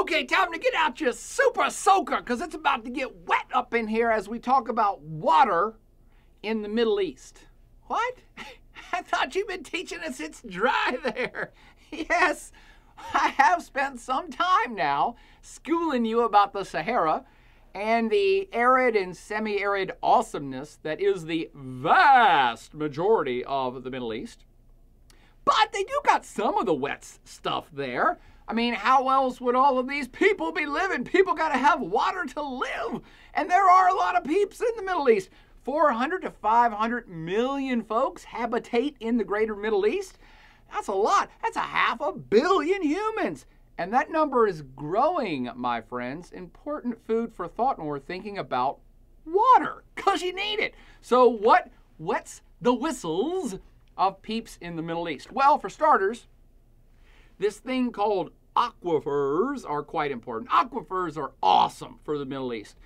Okay, time to get out your super soaker because it's about to get wet up in here as we talk about water in the Middle East. What? I thought you've been teaching us it's dry there. Yes, I have spent some time now schooling you about the Sahara and the arid and semi-arid awesomeness that is the vast majority of the Middle East. But they do got some of the wet stuff there. I mean, how else would all of these people be living? People got to have water to live. And there are a lot of peeps in the Middle East. 400 to 500 million folks habitate in the greater Middle East. That's a lot. That's 500 million humans. And that number is growing, my friends. Important food for thought when we're thinking about water, because you need it. So what wets the whistles of peeps in the Middle East? Well, for starters, this thing called aquifers are quite important. Aquifers are awesome for the Middle East.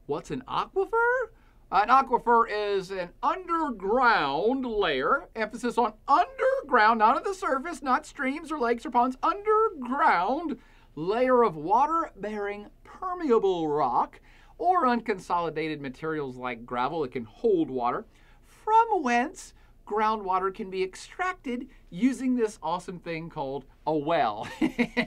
What's an aquifer? An aquifer is an underground layer, emphasis on underground, not at the surface, not streams or lakes or ponds, underground layer of water-bearing permeable rock or unconsolidated materials like gravel that can hold water, from whence groundwater can be extracted using this awesome thing called a well.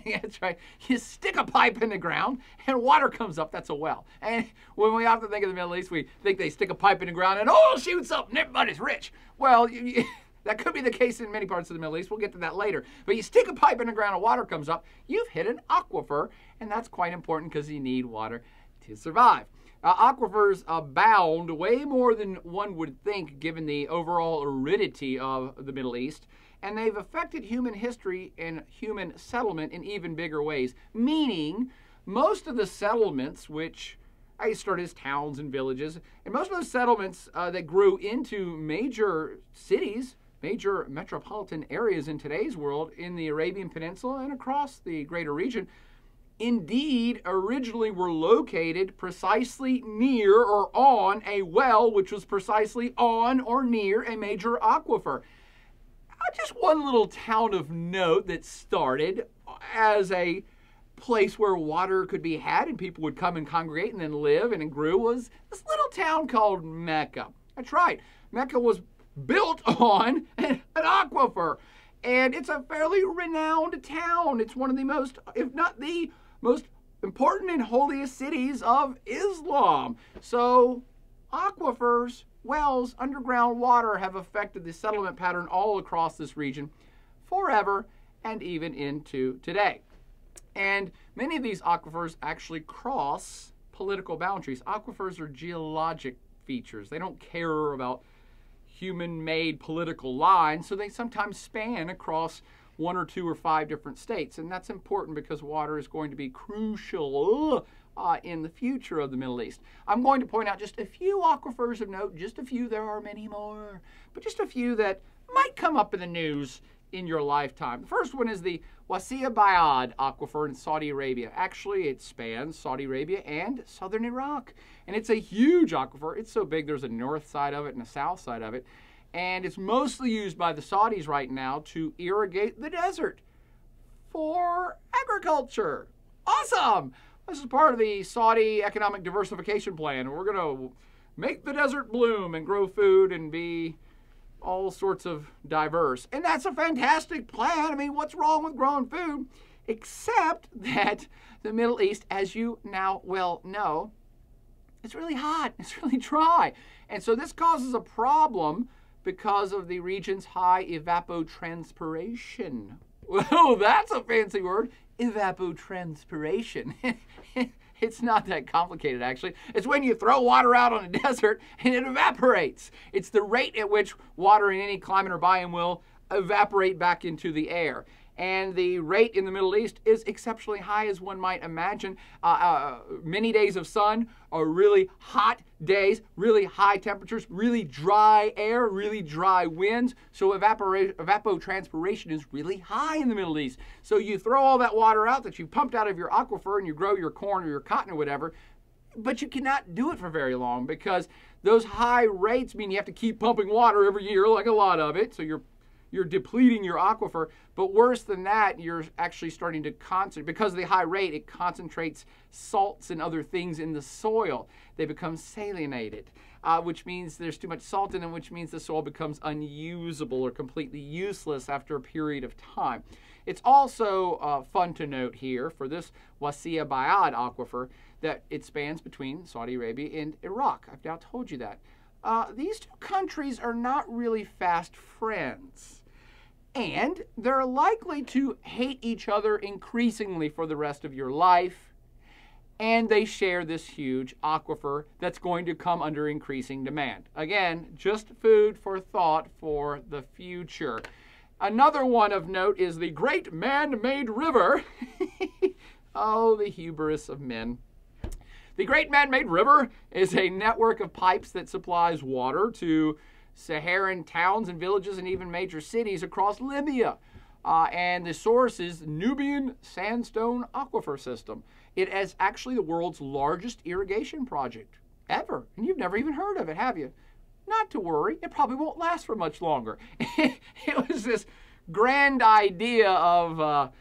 That's right. You stick a pipe in the ground and water comes up. That's a well. And when we often think of the Middle East, we think they stick a pipe in the ground and oh, shoots up and everybody's rich. Well, that could be the case in many parts of the Middle East. We'll get to that later. But you stick a pipe in the ground and water comes up, you've hit an aquifer, and that's quite important because you need water to survive. Aquifers abound way more than one would think given the overall aridity of the Middle East, and they've affected human history and human settlement in even bigger ways, meaning most of the settlements, which I started as towns and villages, and most of those settlements that grew into major cities, major metropolitan areas in today's world, in the Arabian Peninsula and across the greater region, indeed originally were located precisely near or on a well, which was precisely on or near a major aquifer. Just one little town of note that started as a place where water could be had and people would come and congregate and then live, and it grew, was this little town called Mecca. That's right. Mecca was built on an aquifer, and it's a fairly renowned town. It's one of the most, if not the most important and holiest cities of Islam. So aquifers, wells, underground water have affected the settlement pattern all across this region forever and even into today. And many of these aquifers actually cross political boundaries. Aquifers are geologic features. They don't care about human-made political lines, so they sometimes span across 1 or 2 or 5 different states. And that's important because water is going to be crucial in the future of the Middle East. I'm going to point out just a few aquifers of note, just a few. There are many more, but just a few that might come up in the news in your lifetime. The first one is the Wasiya Bayad aquifer in Saudi Arabia. Actually, it spans Saudi Arabia and southern Iraq. And it's a huge aquifer. It's so big there's a north side of it and a south side of it. And it's mostly used by the Saudis right now to irrigate the desert for agriculture. Awesome! This is part of the Saudi economic diversification plan. We're going to make the desert bloom and grow food and be all sorts of diverse. And that's a fantastic plan. I mean, what's wrong with growing food? Except that the Middle East, as you now well know, it's really hot. It's really dry. And so this causes a problem because of the region's high evapotranspiration. Well, that's a fancy word. Evapotranspiration. It's not that complicated, actually. It's when you throw water out on a desert and it evaporates. It's the rate at which water in any climate or biome will evaporate back into the air. And the rate in the Middle East is exceptionally high, as one might imagine. Many days of sun are really hot days, really high temperatures, really dry air, really dry winds. So evapotranspiration is really high in the Middle East. So you throw all that water out that you pumped out of your aquifer and you grow your corn or your cotton or whatever, but you cannot do it for very long because those high rates mean you have to keep pumping water every year, like a lot of it. So you're you're depleting your aquifer. But worse than that, you're actually starting to concentrate. Because of the high rate, it concentrates salts and other things in the soil. They become salinated, which means there's too much salt in them, which means the soil becomes unusable or completely useless after a period of time. It's also fun to note here for this Wasiya Bayad aquifer that it spans between Saudi Arabia and Iraq. I've now told you that. These two countries are not really fast friends. And they're likely to hate each other increasingly for the rest of your life. And they share this huge aquifer that's going to come under increasing demand. Again, just food for thought for the future. Another one of note is the Great Man-Made River. Oh, the hubris of men. The Great Man-Made River is a network of pipes that supplies water to Saharan towns and villages and even major cities across Libya. And the source is Nubian Sandstone Aquifer System. It is actually the world's largest irrigation project ever. And you've never even heard of it, have you? Not to worry, it probably won't last for much longer. It was this grand idea of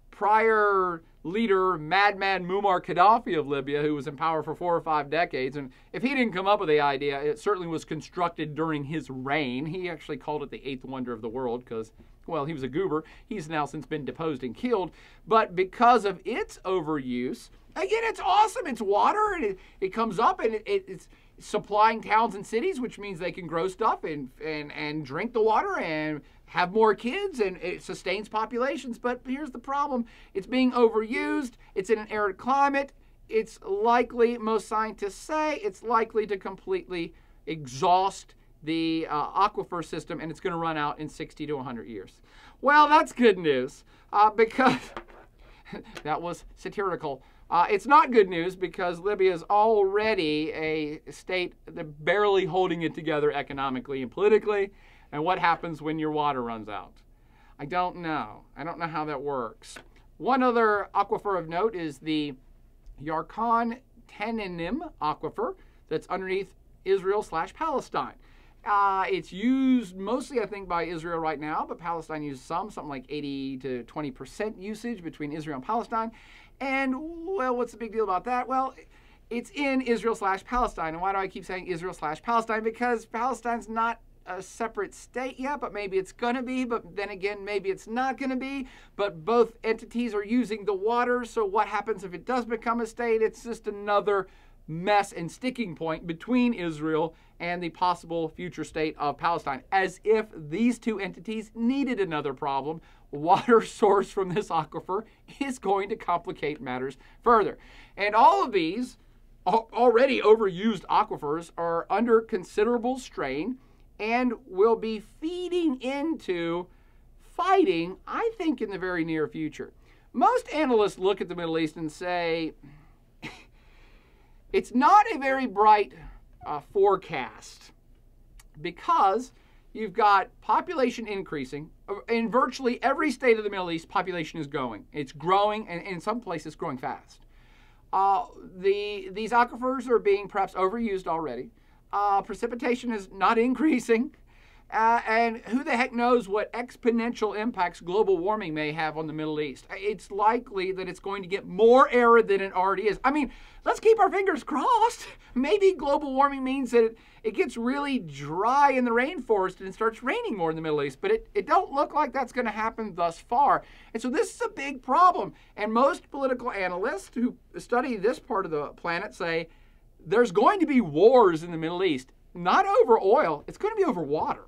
prior leader, madman Muammar Gaddafi of Libya, who was in power for 4 or 5 decades. And if he didn't come up with the idea, it certainly was constructed during his reign. He actually called it the 8th wonder of the world because, well, he was a goober. He's now since been deposed and killed. But because of its overuse, again, it's awesome. It's water, and it comes up, and it's supplying towns and cities, which means they can grow stuff and drink the water and have more kids, and it sustains populations. But here's the problem. It's being overused. It's in an arid climate. It's likely, most scientists say, it's likely to completely exhaust the aquifer system, and it's going to run out in 60 to 100 years. Well, that's good news because that was satirical. It's not good news because Libya is already a state that barely holding it together economically and politically. And what happens when your water runs out? I don't know. I don't know how that works. One other aquifer of note is the Yarkon Tenenim aquifer that's underneath Israel/Palestine. It's used mostly, I think, by Israel right now, but Palestine uses something like 80 to 20% usage between Israel and Palestine. And, well, what's the big deal about that? Well, it's in Israel/Palestine. And why do I keep saying Israel/Palestine? Because Palestine's not a separate state yet, but maybe it's going to be. But then again, maybe it's not going to be. But both entities are using the water. So what happens if it does become a state? It's just another mess and sticking point between Israel and the possible future state of Palestine, as if these two entities needed another problem. Water source from this aquifer is going to complicate matters further. And all of these already overused aquifers are under considerable strain and will be feeding into fighting, I think, in the very near future. Most analysts look at the Middle East and say, it's not a very bright forecast because you've got population increasing. In virtually every state of the Middle East, population is growing. It's growing, and in some places, growing fast. These aquifers are being perhaps overused already. Precipitation is not increasing. And who the heck knows what exponential impacts global warming may have on the Middle East. It's likely that it's going to get more arid than it already is. I mean, let's keep our fingers crossed. Maybe global warming means that it gets really dry in the rainforest and it starts raining more in the Middle East. But it don't look like that's going to happen thus far. And so this is a big problem. And most political analysts who study this part of the planet say there's going to be wars in the Middle East. Not over oil. It's going to be over water.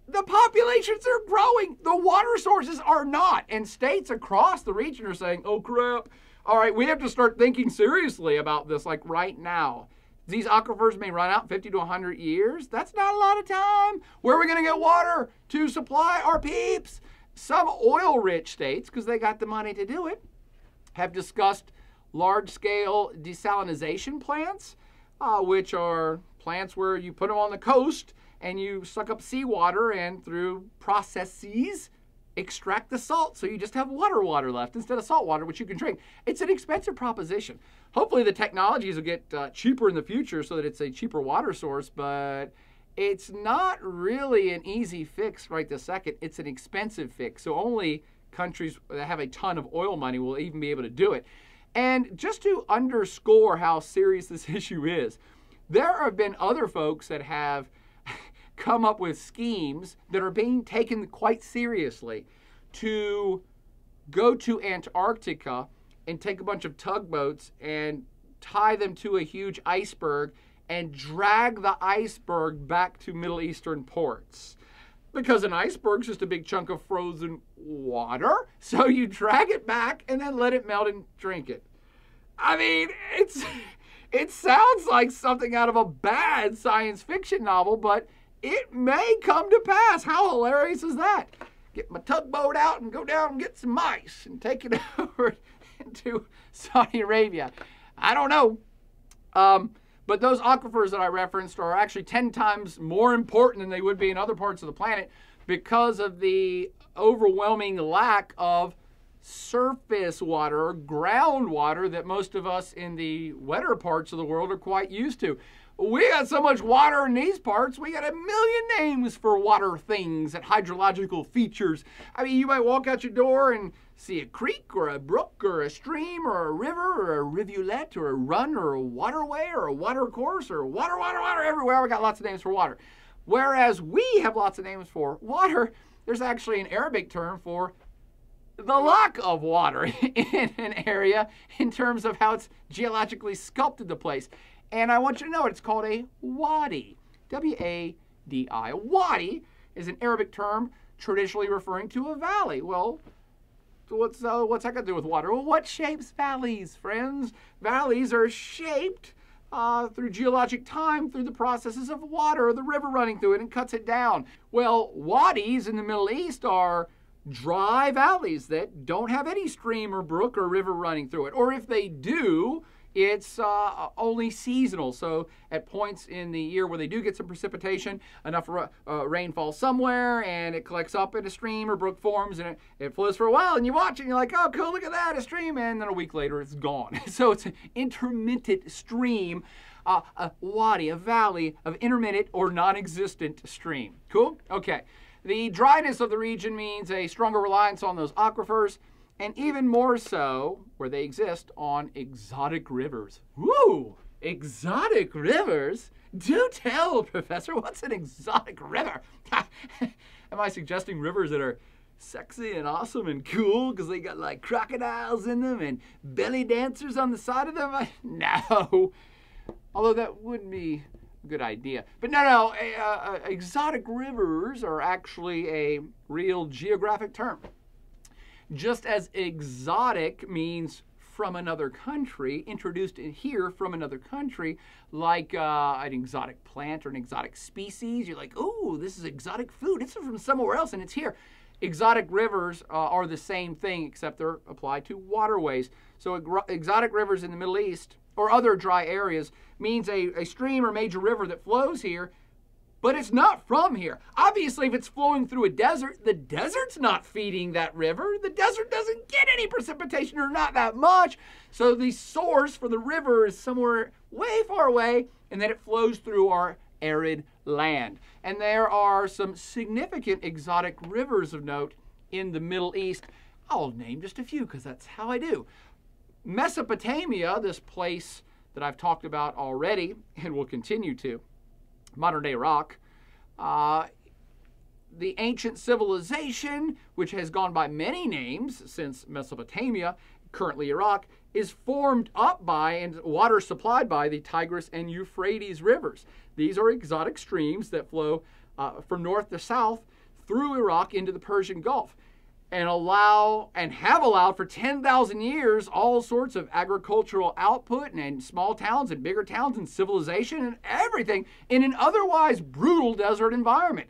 The populations are growing. The water sources are not. And states across the region are saying, oh, crap. All right, we have to start thinking seriously about this, like right now. These aquifers may run out 50 to 100 years. That's not a lot of time. Where are we going to get water to supply our peeps? Some oil-rich states, because they got the money to do it, have discussed large-scale desalination plants, which are plants where you put them on the coast and you suck up seawater and through processes extract the salt, so you just have water left instead of salt water, which you can drink. It's an expensive proposition. Hopefully the technologies will get cheaper in the future so that it's a cheaper water source, but It's not really an easy fix right this second. It's an expensive fix. So only countries that have a ton of oil money will even be able to do it. And just to underscore how serious this issue is, there have been other folks that have come up with schemes that are being taken quite seriously to go to Antarctica and take a bunch of tugboats and tie them to a huge iceberg and drag the iceberg back to Middle Eastern ports. Because an iceberg's just a big chunk of frozen water, so you drag it back and then let it melt and drink it. I mean, it sounds like something out of a bad science fiction novel, but it may come to pass. How hilarious is that? Get my tugboat out and go down and get some mice and take it over into Saudi Arabia. I don't know. But those aquifers that I referenced are actually 10 times more important than they would be in other parts of the planet because of the overwhelming lack of surface water, groundwater that most of us in the wetter parts of the world are quite used to. We got so much water in these parts, we got a million names for water things and hydrological features. I mean, you might walk out your door and see a creek or a brook or a stream or a river or a rivulet or a run or a waterway or a water course or water everywhere. We got lots of names for water. Whereas we have lots of names for water, there's actually an Arabic term for the lack of water in an area in terms of how it's geologically sculpted the place. And I want you to know it's called a wadi. W-A-D-I. A wadi is an Arabic term traditionally referring to a valley. Well, what's that got to do with water? Well, what shapes valleys, friends? Valleys are shaped through geologic time, through the processes of water, the river running through it and cuts it down. Well, wadis in the Middle East are dry valleys that don't have any stream or brook or river running through it. Or if they do, it's only seasonal. So at points in the year where they do get some precipitation, enough rain falls somewhere and it collects up in a stream or brook forms and it flows for a while and you watch it and you're like, oh cool, look at that, a stream, and then a week later it's gone. So it's an intermittent stream, a wadi, a valley of intermittent or non-existent stream. Cool? Okay. The dryness of the region means a stronger reliance on those aquifers, and even more so, where they exist, on exotic rivers. Woo! Exotic rivers? Do tell, Professor, what's an exotic river? Am I suggesting rivers that are sexy and awesome and cool because they got like crocodiles in them and belly dancers on the side of them? No. Although that wouldn't be a good idea. But no, exotic rivers are actually a real geographic term. Just as exotic means from another country, introduced in here from another country, like an exotic plant or an exotic species. You're like, oh, this is exotic food. It's from somewhere else and it's here. Exotic rivers are the same thing, except they're applied to waterways. So exotic rivers in the Middle East or other dry areas means a stream or major river that flows here, but it's not from here. Obviously, if it's flowing through a desert, the desert's not feeding that river. The desert doesn't get any precipitation or not that much. So the source for the river is somewhere way far away, and then it flows through our arid land. And there are some significant exotic rivers of note in the Middle East. I'll name just a few because that's how I do. Mesopotamia, this place that I've talked about already and will continue to, modern-day Iraq, the ancient civilization, which has gone by many names since Mesopotamia, currently Iraq, is formed up by and water supplied by the Tigris and Euphrates rivers. These are exotic streams that flow from north to south through Iraq into the Persian Gulf and have allowed for 10,000 years all sorts of agricultural output and small towns and bigger towns and civilization and everything in an otherwise brutal desert environment.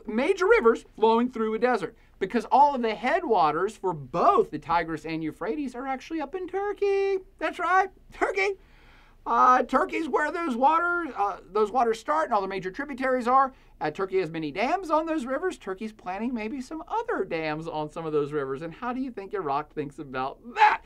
Major rivers flowing through a desert, because all of the headwaters for both the Tigris and Euphrates are actually up in Turkey. That's right, Turkey. Turkey's where those waters start and all the major tributaries are. Turkey has many dams on those rivers. Turkey's planning maybe some other dams on some of those rivers. And how do you think Iraq thinks about that?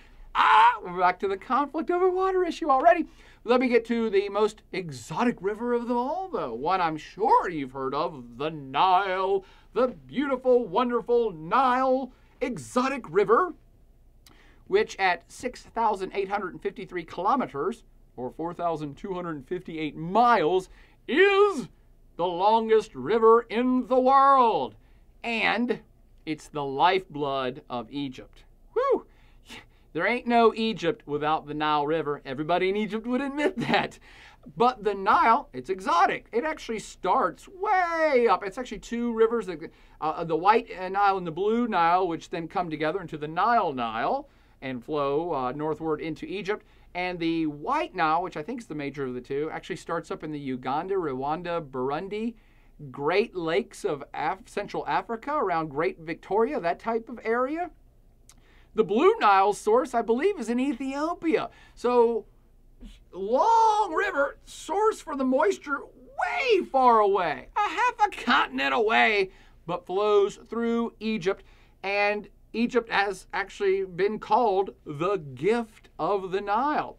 we're back to the conflict over water issue already. Let me get to the most exotic river of them all, though. One I'm sure you've heard of, the Nile. The beautiful, wonderful Nile exotic river, which at 6,853 kilometers, or 4,258 miles, is the longest river in the world. And it's the lifeblood of Egypt. Whew! There ain't no Egypt without the Nile River. Everybody in Egypt would admit that. But the Nile, it's exotic. It actually starts way up. It's actually two rivers, the White Nile and the Blue Nile, which then come together into the Nile and flow northward into Egypt. And the White Nile, which I think is the major of the two, actually starts up in the Uganda, Rwanda, Burundi, Great Lakes of Central Africa, around Great Victoria, that type of area. The Blue Nile source, I believe, is in Ethiopia. So, long river, source for the moisture way far away, a half a continent away, but flows through Egypt. And Egypt has actually been called the gift of the Nile.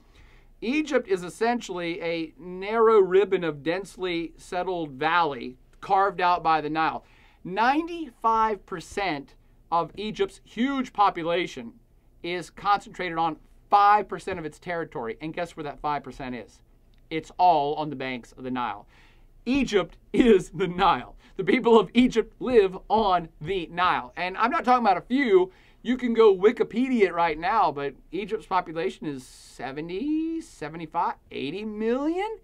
Egypt is essentially a narrow ribbon of densely settled valley carved out by the Nile. 95% of Egypt's huge population is concentrated on 5% of its territory. And guess where that 5% is? It's all on the banks of the Nile. Egypt is the Nile. The people of Egypt live on the Nile. And I'm not talking about a few. You can go Wikipedia it right now, but Egypt's population is 70, 75, 80 million.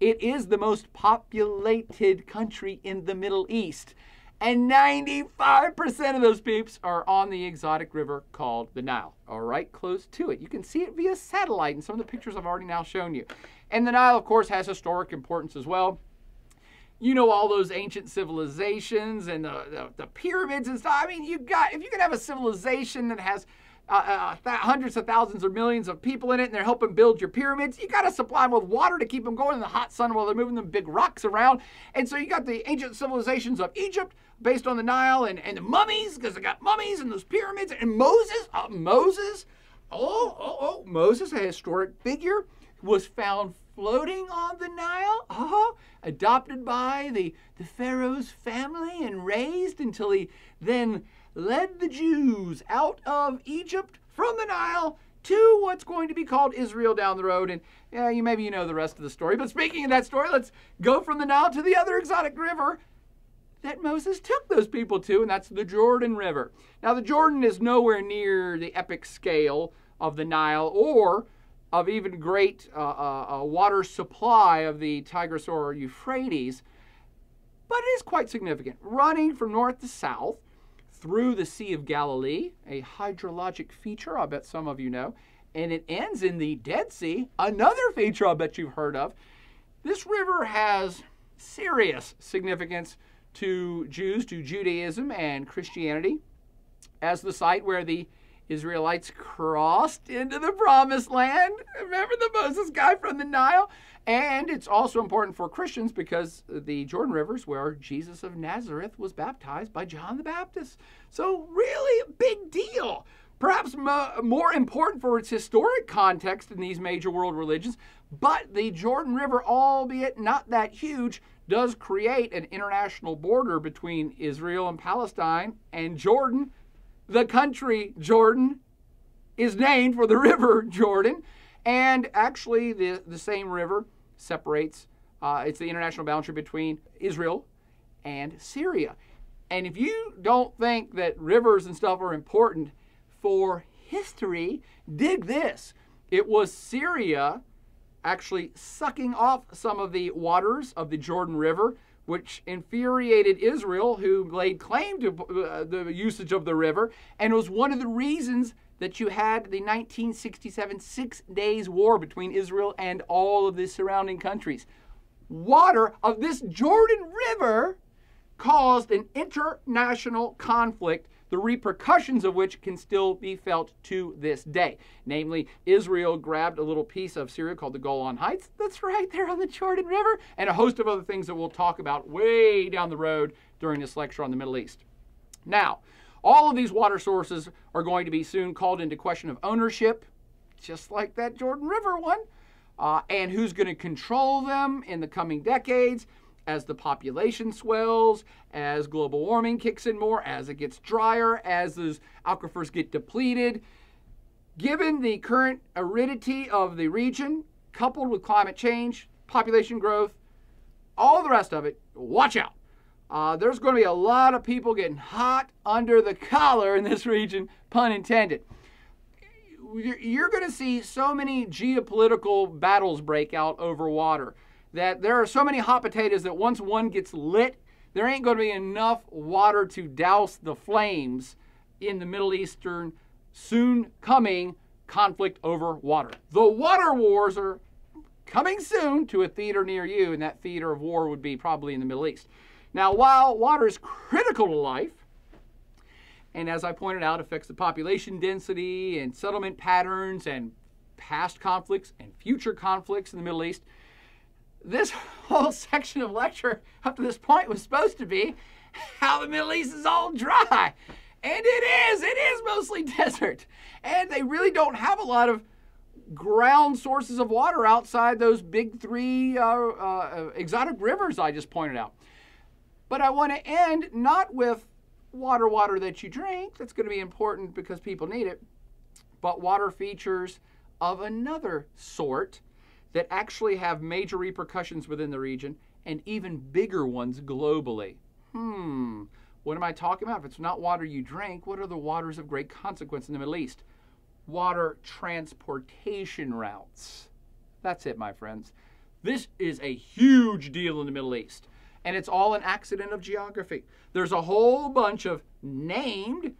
It is the most populated country in the Middle East. And 95% of those peeps are on the exotic river called the Nile, or right close to it. You can see it via satellite in some of the pictures I've already now shown you. And the Nile, of course, has historic importance as well. You know, all those ancient civilizations and the pyramids and stuff. I mean, if you can have a civilization that has hundreds of thousands or millions of people in it, and they're helping build your pyramids, you got to supply them with water to keep them going in the hot sun while they're moving them big rocks around. And so you got the ancient civilizations of Egypt based on the Nile, and the mummies, because they got mummies and those pyramids, and Moses, Moses, a historic figure, was found floating on the Nile, adopted by the Pharaoh's family and raised until he then led the Jews out of Egypt from the Nile to what's going to be called Israel down the road. And maybe you know the rest of the story. But speaking of that story, let's go from the Nile to the other exotic river that Moses took those people to, and that's the Jordan River. Now, the Jordan is nowhere near the epic scale of the Nile or of even great water supply of the Tigris or Euphrates, but it is quite significant. Running from north to south through the Sea of Galilee, a hydrologic feature I bet some of you know, and it ends in the Dead Sea, another feature I bet you've heard of. This river has serious significance to Jews, to Judaism and Christianity, as the site where the Israelites crossed into the Promised Land. Remember the Moses guy from the Nile? And it's also important for Christians because the Jordan River is where Jesus of Nazareth was baptized by John the Baptist. So really a big deal. Perhaps more important for its historic context in these major world religions. But the Jordan River, albeit not that huge, does create an international border between Israel and Palestine, and Jordan. The country Jordan is named for the river Jordan, and actually the same river separates, it's the international boundary between Israel and Syria. And if you don't think that rivers and stuff are important for history, dig this. It was Syria actually sucking off some of the waters of the Jordan River, which infuriated Israel, who laid claim to the usage of the river, and was one of the reasons that you had the 1967 6 Days War between Israel and all of the surrounding countries. Water of this Jordan River caused an international conflict, the repercussions of which can still be felt to this day. Namely, Israel grabbed a little piece of Syria called the Golan Heights. That's right there on the Jordan River, and a host of other things that we'll talk about way down the road during this lecture on the Middle East. Now, all of these water sources are going to be soon called into question of ownership just like that Jordan River one. And who's going to control them in the coming decades as the population swells, as global warming kicks in more, as it gets drier, as those aquifers get depleted. Given the current aridity of the region, coupled with climate change, population growth, all the rest of it, watch out. There's going to be a lot of people getting hot under the collar in this region, pun intended. You're going to see so many geopolitical battles break out over water that there are so many hot potatoes that once one gets lit, there ain't going to be enough water to douse the flames in the Middle Eastern soon coming conflict over water. The water wars are coming soon to a theater near you, and that theater of war would be probably in the Middle East. Now, while water is critical to life, and as I pointed out, affects the population density and settlement patterns and past conflicts and future conflicts in the Middle East, this whole section of lecture up to this point was supposed to be how the Middle East is all dry. And it is mostly desert. And they really don't have a lot of ground sources of water outside those big three exotic rivers I just pointed out. But I want to end not with water that you drink, that's going to be important because people need it, but water features of another sort that actually have major repercussions within the region and even bigger ones globally. What am I talking about? If it's not water you drink, what are the waters of great consequence in the Middle East? Water transportation routes. That's it, my friends. This is a huge deal in the Middle East. And it's all an accident of geography. There's a whole bunch of named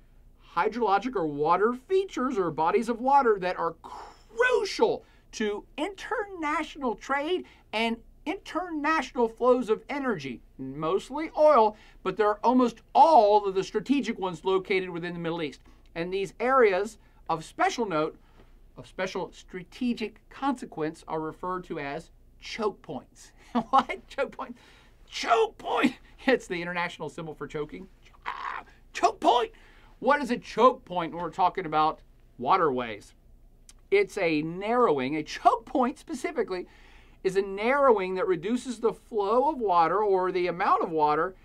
hydrologic or water features or bodies of water that are crucial to international trade and international flows of energy, mostly oil, but there are almost all of the strategic ones located within the Middle East. And these areas of special note, of special strategic consequence, are referred to as choke points. What? Choke point? Choke point! It's the international symbol for choking. Choke point! What is a choke point when we're talking about waterways? It's a narrowing. A choke point specifically is a narrowing that reduces the flow of water or the amount of water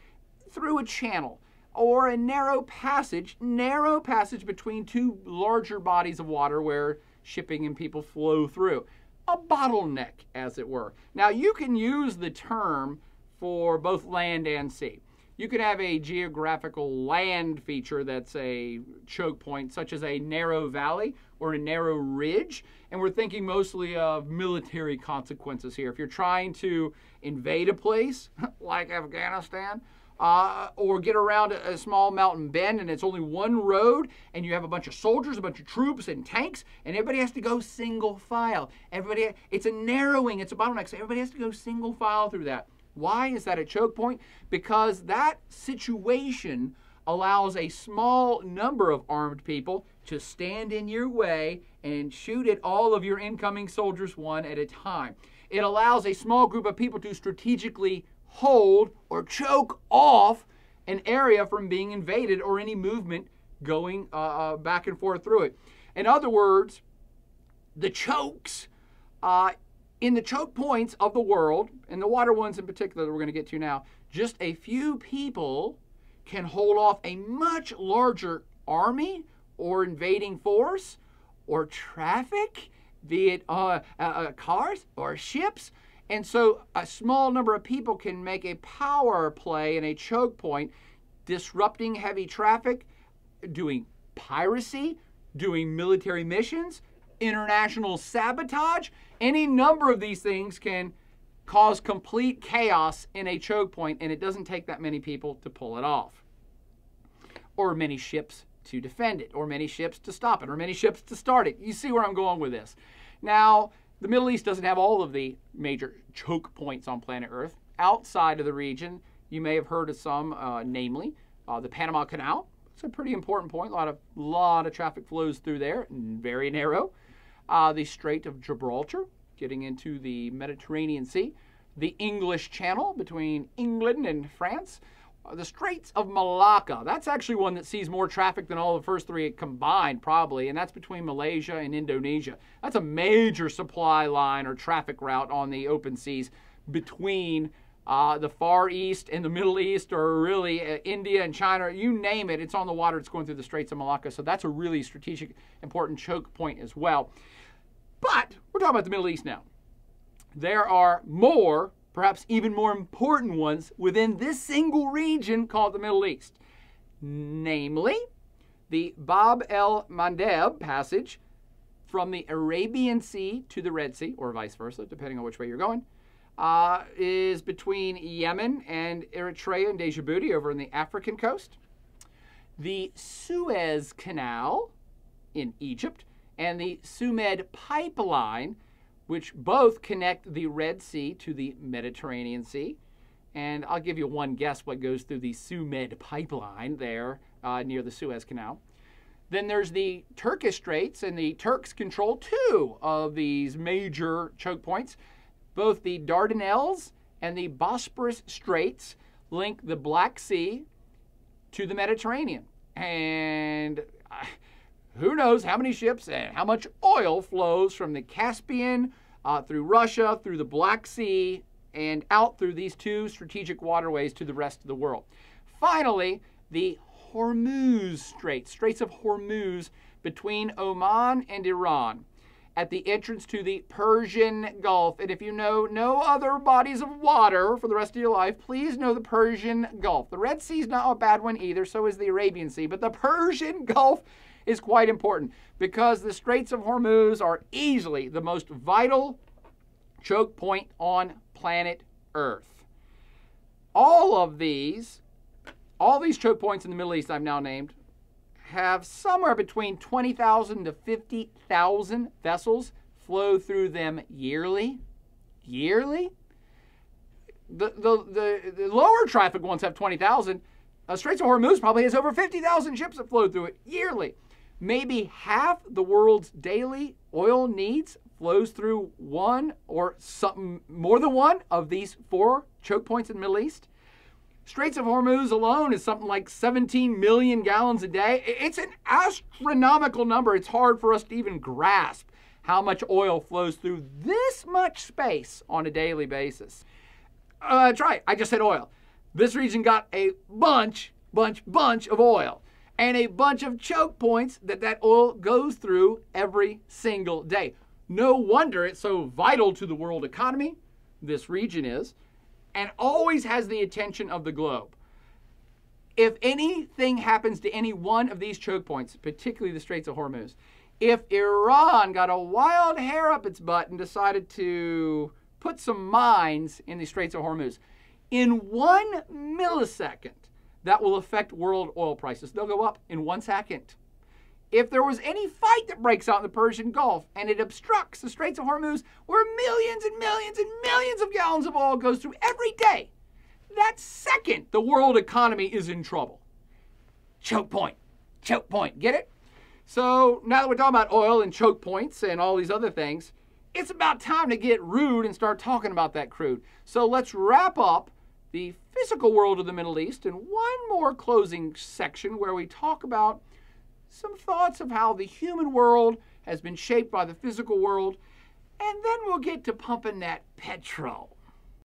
through a channel, or a narrow passage between two larger bodies of water where shipping and people flow through. A bottleneck, as it were. Now, you can use the term for both land and sea. You could have a geographical land feature that's a choke point, such as a narrow valley or a narrow ridge, and we're thinking mostly of military consequences here. If you're trying to invade a place, like Afghanistan, or get around a small mountain bend and it's only one road and you have a bunch of soldiers, a bunch of troops and tanks, and everybody has to go single file. It's a narrowing, it's a bottleneck, so everybody has to go single file through that. Why is that a choke point? Because that situation allows a small number of armed people to stand in your way and shoot at all of your incoming soldiers one at a time. It allows a small group of people to strategically hold or choke off an area from being invaded or any movement going back and forth through it. In other words, the chokes in the choke points of the world, and the water ones in particular that we're going to get to now, just a few people can hold off a much larger army or invading force or traffic, be it cars or ships. And so a small number of people can make a power play in a choke point, disrupting heavy traffic, doing piracy, doing military missions, international sabotage. Any number of these things can cause complete chaos in a choke point, and it doesn't take that many people to pull it off. Or many ships to defend it, or many ships to stop it, or many ships to start it. You see where I'm going with this. Now, the Middle East doesn't have all of the major choke points on planet Earth. Outside of the region, you may have heard of some, namely the Panama Canal. It's a pretty important point. A lot of traffic flows through there, very narrow. The Strait of Gibraltar, getting into the Mediterranean Sea. The English Channel between England and France, the Straits of Malacca. That's actually one that sees more traffic than all the first three combined, probably, and that's between Malaysia and Indonesia. That's a major supply line or traffic route on the open seas between the Far East and the Middle East, or really India and China, you name it, it's on the water, it's going through the Straits of Malacca. So that's a really strategic, important choke point as well. But we're talking about the Middle East now. There are more, perhaps even more important ones within this single region called the Middle East. Namely, the Bab el-Mandeb passage from the Arabian Sea to the Red Sea, or vice versa, depending on which way you're going, is between Yemen and Eritrea and Djibouti over on the African coast. The Suez Canal in Egypt and the Sumed Pipeline, which both connect the Red Sea to the Mediterranean Sea. And I'll give you one guess what goes through the Sumed Pipeline there near the Suez Canal. Then there's the Turkish Straits, and the Turks control two of these major choke points. Both the Dardanelles and the Bosporus Straits link the Black Sea to the Mediterranean. And who knows how many ships and how much oil flows from the Caspian through Russia, through the Black Sea, and out through these two strategic waterways to the rest of the world. Finally, the Hormuz Straits, Straits of Hormuz, between Oman and Iran, at the entrance to the Persian Gulf. And if you know no other bodies of water for the rest of your life, please know the Persian Gulf. The Red Sea is not a bad one either, so is the Arabian Sea, but the Persian Gulf is quite important because the Straits of Hormuz are easily the most vital choke point on planet Earth. All these choke points in the Middle East I've now named have somewhere between 20,000 to 50,000 vessels flow through them yearly. Yearly? The lower traffic ones have 20,000. Straits of Hormuz probably has over 50,000 ships that flow through it yearly. Maybe half the world's daily oil needs flows through one or something more than one of these four choke points in the Middle East. Straits of Hormuz alone is something like 17 million gallons a day. It's an astronomical number. It's hard for us to even grasp how much oil flows through this much space on a daily basis. That's right, I just said oil. This region got a bunch of oil and a bunch of choke points that oil goes through every single day. No wonder it's so vital to the world economy, this region is, and always has the attention of the globe. If anything happens to any one of these choke points, particularly the Straits of Hormuz, if Iran got a wild hair up its butt and decided to put some mines in the Straits of Hormuz, in 1 millisecond, that will affect world oil prices. They'll go up in 1 second. If there was any fight that breaks out in the Persian Gulf and it obstructs the Straits of Hormuz, where millions and millions and millions of gallons of oil goes through every day, that second the world economy is in trouble. Choke point. Choke point. Get it? So now that we're talking about oil and choke points and all these other things, it's about time to get rude and start talking about that crude. So let's wrap up the physical world of the Middle East in one more closing section where we talk about some thoughts of how the human world has been shaped by the physical world, and then we'll get to pumping that petrol.